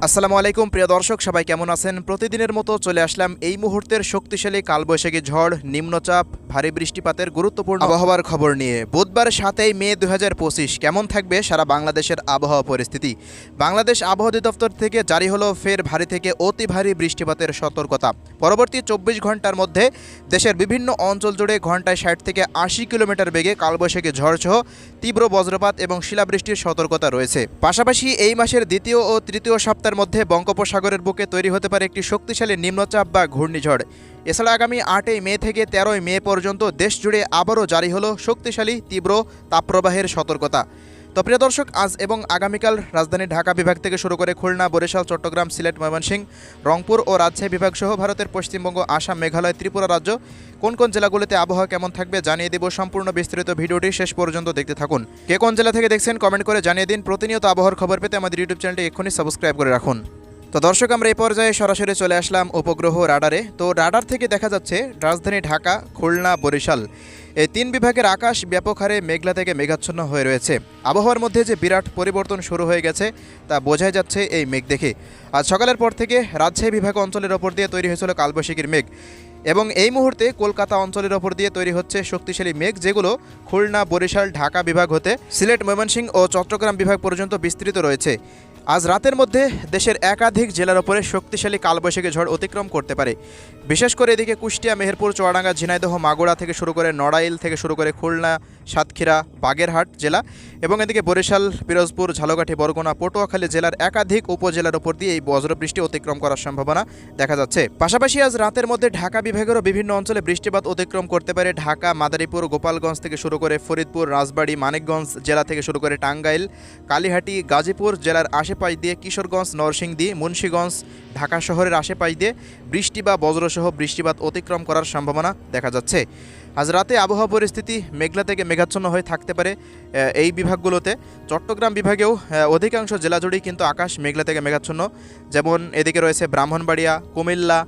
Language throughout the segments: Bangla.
আসসালামু আলাইকুম প্রিয় দর্শক, সবাই কেমন আছেন? প্রতিদিনের মতো চলে আসলাম এই মুহূর্তের শক্তিশালী কালবৈশাখী ঝড়, নিম্নচাপ, ভারী বৃষ্টিপাতের গুরুত্বপূর্ণ আবহাওয়ার খবর নিয়ে। বুধবার 7 মে 2025 কেমন থাকবে সারা বাংলাদেশের আবহাওয়া পরিস্থিতি? বাংলাদেশ আবহাওয়া অধিদপ্তর থেকে জারি হলো ফের ভারী থেকে অতি ভারী বৃষ্টিপাতের সতর্কতা। পরবর্তী 24 ঘন্টার মধ্যে দেশের বিভিন্ন অঞ্চল জুড়ে ঘন্টায় 60 থেকে 80 কিলোমিটার বেগে কালবৈশাখী ঝড়সহ তীব্র বজ্রপাত এবং শিলাবৃষ্টির সতর্কতা রয়েছে। পাশাপাশি এই মাসের দ্বিতীয় ও তৃতীয় সপ্তাহের মধ্যে বঙ্গোপসাগরের বুকে তৈরি হতে পারে একটি শক্তিশালী নিম্নচাপ বা ঘূর্ণিঝড়। এছাড়া আগামী 8 মে থেকে 13 মে পর্যন্ত দেশ জুড়ে আবারও জারি হলো শক্তিশালী তীব্র তাপপ্রবাহের সতর্কতা। তো প্রিয় দর্শক, আজ এবং আগামীকাল রাজধানী ঢাকা বিভাগ থেকে শুরু করে খুলনা, বরিশাল, চট্টগ্রাম, সিলেট, ময়মনসিংহ, রংপুর ও রাজশাহী বিভাগ সহ ভারতের পশ্চিমবঙ্গ, আসাম, মেঘালয়, ত্রিপুরা রাজ্য কোন কোন জেলাগুলিতে আবহাওয়া কেমন থাকবে জানিয়ে দেব। সম্পূর্ণ বিস্তারিত ভিডিওটি শেষ পর্যন্ত দেখতে থাকুন। কে কোন জেলা থেকে দেখছেন কমেন্ট করে জানিয়ে দিন। প্রতিনিয়ত আবহাওয়ার খবর পেতে আমাদের ইউটিউব চ্যানেলটি এক্ষুনি সাবস্ক্রাইব করে রাখুন। তো দর্শক, আমরা এই পর্যায়ে সরাসরি চলে আসলাম উপগ্রহ রাডারে। তো রাডার থেকে দেখা যাচ্ছে রাজধানী ঢাকা, খুলনা, বরিশাল এই তিন বিভাগের আকাশ ব্যাপক হারে মেঘলা থেকে মেঘাচ্ছন্ন হয়ে রয়েছে। আবহাওয়ার মধ্যে যে বিরাট পরিবর্তন শুরু হয়ে গেছে তা বোঝাই যাচ্ছে এই মেঘ দেখে। আজ সকালের পর থেকে রাজশাহী বিভাগ অঞ্চলের ওপর দিয়ে তৈরি হয়েছিল কালবৈশাখীর মেঘ এবং এই মুহূর্তে কলকাতা অঞ্চলের ওপর দিয়ে তৈরি হচ্ছে শক্তিশালী মেঘ, যেগুলো খুলনা, বরিশাল, ঢাকা বিভাগ হতে সিলেট, ময়মনসিংহ ও চট্টগ্রাম বিভাগ পর্যন্ত বিস্তৃত রয়েছে। আজ রাতের মধ্যে দেশের একাধিক জেলার ওপরে শক্তিশালী কালবৈশাখী ঝড় অতিক্রম করতে পারে। বিশেষ করে এদিকে কুষ্টিয়া, মেহেরপুর, চুয়াডাঙ্গা, ঝিনাইদহ, মাগুরা থেকে শুরু করে নড়াইল থেকে শুরু করে খুলনা, সাতক্ষীরা, বাগেরহাট জেলা এবং এদিকে বরিশাল, পিরোজপুর, ঝালকাঠি, বরগুনা, পটুয়াখালী জেলার একাধিক উপজেলার উপর দিয়ে এই বজ্রবৃষ্টি অতিক্রম করার সম্ভাবনা দেখা যাচ্ছে। পাশাপাশি আজ রাতের মধ্যে ঢাকা বিভাগেরও বিভিন্ন অঞ্চলে বৃষ্টিপাত অতিক্রম করতে পারে। ঢাকা, মাদারীপুর, গোপালগঞ্জ থেকে শুরু করে ফরিদপুর, রাজবাড়ী, মানিকগঞ্জ জেলা থেকে শুরু করে টাঙ্গাইল, কালিহাটি, গাজীপুর জেলার আশেপাশ দিয়ে কিশোরগঞ্জ, নরসিংদী, মুন্সিগঞ্জ, ঢাকা শহরের আশেপাশ দিয়ে বৃষ্টি বা বজ্রসহ বৃষ্টিপাত অতিক্রম করার সম্ভাবনা দেখা যাচ্ছে। আজ রাতে আবহাওয়া পরিস্থিতি মেঘলা থেকে মেঘাচ্ছন্ন হয়ে থাকতে পারে এই বিভাগগুলোতে। চট্টগ্রাম বিভাগেও অধিকাংশ জেলা জুড়েই কিন্তু আকাশ মেঘলা থেকে মেঘাচ্ছন্ন, যেমন এদিকে রয়েছে ব্রাহ্মণবাড়িয়া, কুমিল্লা,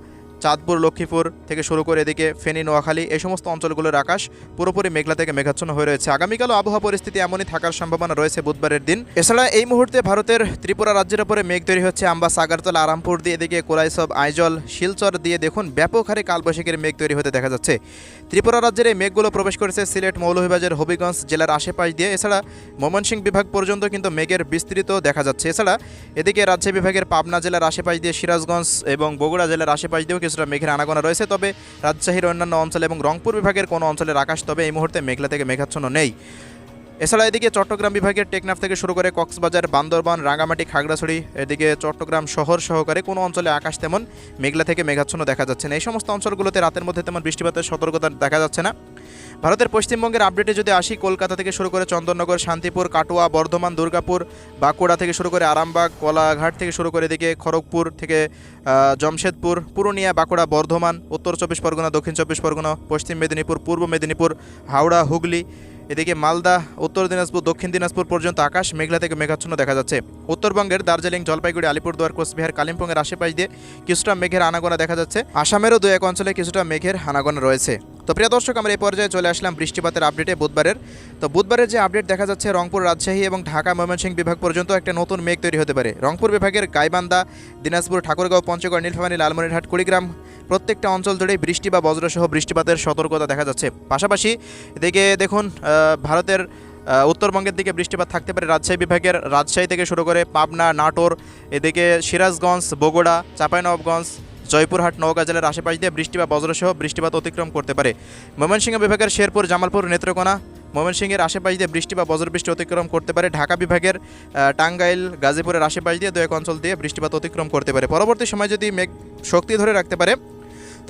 চাঁদপুর, লক্ষ্মীপুর থেকে শুরু করে এদিকে ফেনী, নোয়াখালী এই সমস্ত অঞ্চলগুলোর আকাশ পুরোপুরি মেঘলা থেকে মেঘাচ্ছন্ন হয়ে রয়েছে। আগামীকালও আবহাওয়া পরিস্থিতি এমনই থাকার সম্ভাবনা রয়েছে বুধবারের দিন। এছাড়া এই মুহূর্তে ভারতের ত্রিপুরা রাজ্যের উপরে মেঘ তৈরি হচ্ছে আম্বাস, আগারতলা, আরামপুর দিয়ে এদিকে কোলাইসব, আইজল, শিলচর দিয়ে দেখুন ব্যাপক হারে কালবৈশাখীর মেঘ তৈরি হতে দেখা যাচ্ছে। ত্রিপুরা রাজ্যের এই মেঘগুলো প্রবেশ করেছে সিলেট, মৌলভীবাজার, হবিগঞ্জ জেলার আশেপাশ দিয়ে। এছাড়া ময়মনসিংহ বিভাগ পর্যন্ত কিন্তু মেঘের বিস্তৃত দেখা যাচ্ছে। এছাড়া এদিকে রাজশাহী বিভাগের পাবনা জেলার আশেপাশ দিয়ে, সিরাজগঞ্জ এবং বগুড়া জেলার আশেপাশ দিয়েও কিছুটা মেঘের আনাগোনা রয়েছে। তবে রাজশাহীর অন্যান্য অঞ্চল এবং রংপুর বিভাগের কোনো অঞ্চলের আকাশ তবে এই মুহূর্তে মেঘলা থেকে মেঘাচ্ছন্ন নেই। এছাড়া এদিকে চট্টগ্রাম বিভাগের টেকনাফ থেকে শুরু করে কক্সবাজার, বান্দরবান, রাঙ্গামাটি, খাগড়াছড়ি এদিকে চট্টগ্রাম শহর সহকারে কোনো অঞ্চলে আকাশ তেমন মেঘলা থেকে মেঘাচ্ছন্ন দেখা যাচ্ছে না। এই সমস্ত অঞ্চলগুলোতে রাতের মধ্যে তেমন বৃষ্টিপাতের সতর্কতা দেখা যাচ্ছে না। ভারতের পশ্চিমবঙ্গের আপডেটে যদি আসি, কলকাতা থেকে শুরু করে চন্দননগর, শান্তিপুর, কাটোয়া, বর্ধমান, দুর্গাপুর, বাঁকুড়া থেকে শুরু করে আরামবাগ, কোলাঘাট থেকে শুরু করে এদিকে খড়গপুর থেকে জমশেদপুর, পুরুলিয়া, বাঁকুড়া, বর্ধমান, উত্তর 24 পরগনা, দক্ষিণ 24 পরগনা, পশ্চিম মেদিনীপুর, পূর্ব মেদিনীপুর, হাওড়া, হুগলি, এদিকে মালদা, উত্তর দিনাজপুর, দক্ষিণ দিনাজপুর পর্যন্ত আকাশ মেঘলা থেকে মেঘাচ্ছন্ন দেখা যাচ্ছে। উত্তরবঙ্গের দার্জিলিং, জলপাইগুড়ি, আলিপুরদুয়ার, কোচবিহার, কালিম্পংয়ের আশেপাশ দিয়ে কিছুটা মেঘের আনাগোনা দেখা যাচ্ছে। আসামেরও দু এক অঞ্চলে কিছুটা মেঘের আনাগোনা রয়েছে। তো প্রিয় দর্শক, আমরা এই পর্যায়ে চলে আসলাম বৃষ্টিপাতের আপডেটে বুধবারের। তো বুধবারের যে আপডেট দেখা যাচ্ছে, রংপুর, রাজশাহী এবং ঢাকা, ময়মনসিংহ বিভাগ পর্যন্ত একটা নতুন মেঘ তৈরি হতে পারে। রংপুর বিভাগের গাইবান্ধা, দিনাজপুর, ঠাকুরগাঁও, পঞ্চগড়, নীলফামারী, লালমনিরহাট, কুড়িগ্রাম প্রত্যেকটা অঞ্চল জুড়েই বৃষ্টি বা বজ্রসহ বৃষ্টিপাতের সতর্কতা দেখা যাচ্ছে। পাশাপাশি এদিকে দেখুন ভারতের উত্তরবঙ্গের দিকে বৃষ্টিপাত থাকতে পারে। রাজশাহী বিভাগের রাজশাহী থেকে শুরু করে পাবনা, নাটোর, এদিকে সিরাজগঞ্জ, বগুড়া, চাঁপাইনবাবগঞ্জ, জয়পুরহাট, নওগাঁ জেলার আশেপাশ দিয়ে বৃষ্টি বা বজ্রসহ বৃষ্টিপাত অতিক্রম করতে পারে। ময়মনসিংহ বিভাগের শেরপুর, জামালপুর, নেত্রকোনা, ময়মনসিংহের আশেপাশ দিয়ে বৃষ্টি বা বজ্রবৃষ্টি অতিক্রম করতে পারে। ঢাকা বিভাগের টাঙ্গাইল, গাজীপুরের আশেপাশ দিয়ে দু এক অঞ্চল দিয়ে বৃষ্টিপাত অতিক্রম করতে পারে। পরবর্তী সময় যদি মেঘ শক্তি ধরে রাখতে পারে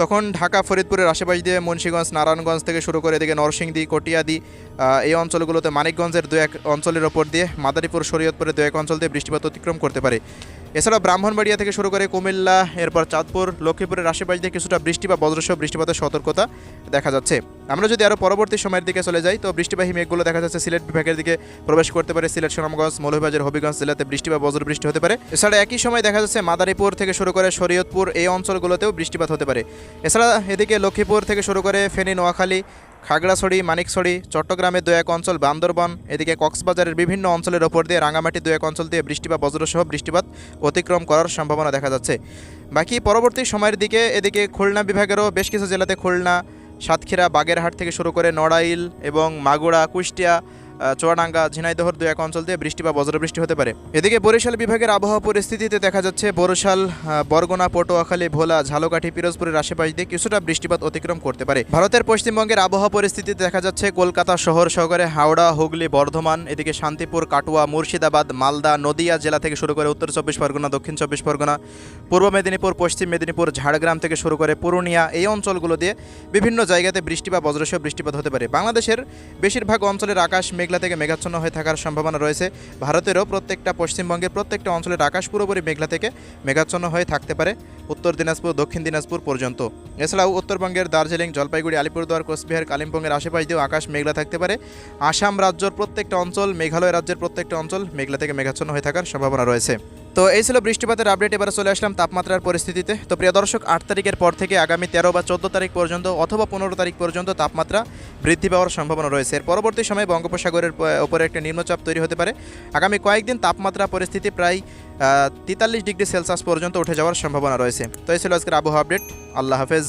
তখন ঢাকা, ফরিদপুরের আশেপাশ দিয়ে মুন্সিগঞ্জ, নারায়ণগঞ্জ থেকে শুরু করে এদিকে নরসিংদী, কটিয়াদি এই অঞ্চলগুলোতে, মানিকগঞ্জের দু এক অঞ্চলের ওপর দিয়ে, মাদারীপুর, শরীয়তপুরের দু এক অঞ্চল দিয়ে বৃষ্টিপাত অতিক্রম করতে পারে। এছাড়াও ব্রাহ্মণবাড়িয়া থেকে শুরু করে কুমিল্লা, এরপর চাঁদপুর, লক্ষ্মীপুরের আশেপাশ দিয়ে কিছুটা বৃষ্টি বা বজ্রসহ বৃষ্টিপাতের সতর্কতা দেখা যাচ্ছে। আমরা যদি আরও পরবর্তী সময়ের দিকে চলে যাই, তো বৃষ্টিবাহী মেঘগুলো দেখা যাচ্ছে সিলেট বিভাগের দিকে প্রবেশ করতে পারে। সিলেট, সুনামগঞ্জ, মৌলভীবাজার, হবিগঞ্জ জেলাতে বৃষ্টি বা বজ্রবৃষ্টি হতে পারে। এছাড়া একই সময় দেখা যাচ্ছে মাদারীপুর থেকে শুরু করে শরীয়তপুর এই অঞ্চলগুলোতেও বৃষ্টিপাত হতে পারে। এছাড়া এদিকে লক্ষ্মীপুর থেকে শুরু করে ফেনী, নোয়াখালী, খাগড়াছড়ি, মানিকছড়ি, চট্টগ্রামের দু এক অঞ্চল, বান্দরবান, এদিকে কক্সবাজারের বিভিন্ন অঞ্চলের ওপর দিয়ে রাঙামাটি দু এক অঞ্চল দিয়ে বৃষ্টি বা বজ্রসহ বৃষ্টিপাত অতিক্রম করার সম্ভাবনা দেখা যাচ্ছে। বাকি পরবর্তী সময়ের দিকে এদিকে খুলনা বিভাগেরও বেশ কিছু জেলাতে, খুলনা, সাতক্ষীরা, বাগেরহাট থেকে শুরু করে নড়াইল এবং মাগুরা, কুষ্টিয়া, চুয়াডাঙ্গা, ঝিনাইদহর দু এক অঞ্চল দিয়ে বৃষ্টি বা বজ্রবৃষ্টি হতে পারে। এদিকে বরিশাল বিভাগের আবহাওয়া পরিস্থিতিতে দেখা যাচ্ছে বরিশাল, বরগুনা, পটুয়াখালী, ভোলা, ঝালকাঠি, পিরোজপুরের আশেপাশ দিয়ে কিছুটা বৃষ্টিপাত অতিক্রম করতে পারে। ভারতের পশ্চিমবঙ্গের আবহাওয়া পরিস্থিতিতে দেখা যাচ্ছে কলকাতা শহর সহকারে হাওড়া, হুগলি, বর্ধমান, এদিকে শান্তিপুর, কাটুয়া, মুর্শিদাবাদ, মালদা, নদিয়া জেলা থেকে শুরু করে উত্তর 24 পরগনা, দক্ষিণ 24 পরগনা, পূর্ব মেদিনীপুর, পশ্চিম মেদিনীপুর, ঝাড়গ্রাম থেকে শুরু করে পুরুলিয়া, এই অঞ্চলগুলো দিয়ে বিভিন্ন জায়গাতে বৃষ্টি বা বজ্রসহ বৃষ্টিপাত হতে পারে। বাংলাদেশের বেশিরভাগ অঞ্চলের আকাশ মেঘলা থেকে মেঘাচ্ছন্ন হয়ে থাকার সম্ভাবনা রয়েছে। ভারতেরও প্রত্যেকটা, পশ্চিমবঙ্গের প্রত্যেকটা অঞ্চলের আকাশ পুরোপুরি মেঘলা থেকে মেঘাচ্ছন্ন হয়ে থাকতে পারে উত্তর দিনাজপুর, দক্ষিণ দিনাজপুর পর্যন্ত। এছাড়াও উত্তরবঙ্গের দার্জিলিং, জলপাইগুড়ি, আলিপুরদুয়ার, কোচবিহার, কালিম্পংয়ের আশেপাশ দিয়েও আকাশ মেঘলা থাকতে পারে। আসাম রাজ্যের প্রত্যেকটা অঞ্চল, মেঘালয় রাজ্যের প্রত্যেকটা অঞ্চল মেঘলা থেকে মেঘাচ্ছন্ন হয়ে থাকার সম্ভাবনা রয়েছে। তো এই ছিল বৃষ্টিপাতের আপডেট। এবারে চলে আসলাম তাপমাত্রার পরিস্থিতিতে। তো প্রিয় দর্শক, 8 তারিখের পর থেকে আগামী 13 বা 14 তারিখ পর্যন্ত অথবা 15 তারিখ পর্যন্ত তাপমাত্রা বৃদ্ধি পাওয়ার সম্ভাবনা রয়েছে। এর পরবর্তী সময়ে বঙ্গোপসাগরের উপরে একটা নিম্নচাপ তৈরি হতে পারে। আগামী কয়েকদিন তাপমাত্রা পরিস্থিতি প্রায় 43 ডিগ্রি সেলসিয়াস পর্যন্ত উঠে যাওয়ার সম্ভাবনা রয়েছে। তো এই ছিল আজকের আবহাওয়া আপডেট। আল্লাহ হাফেজ।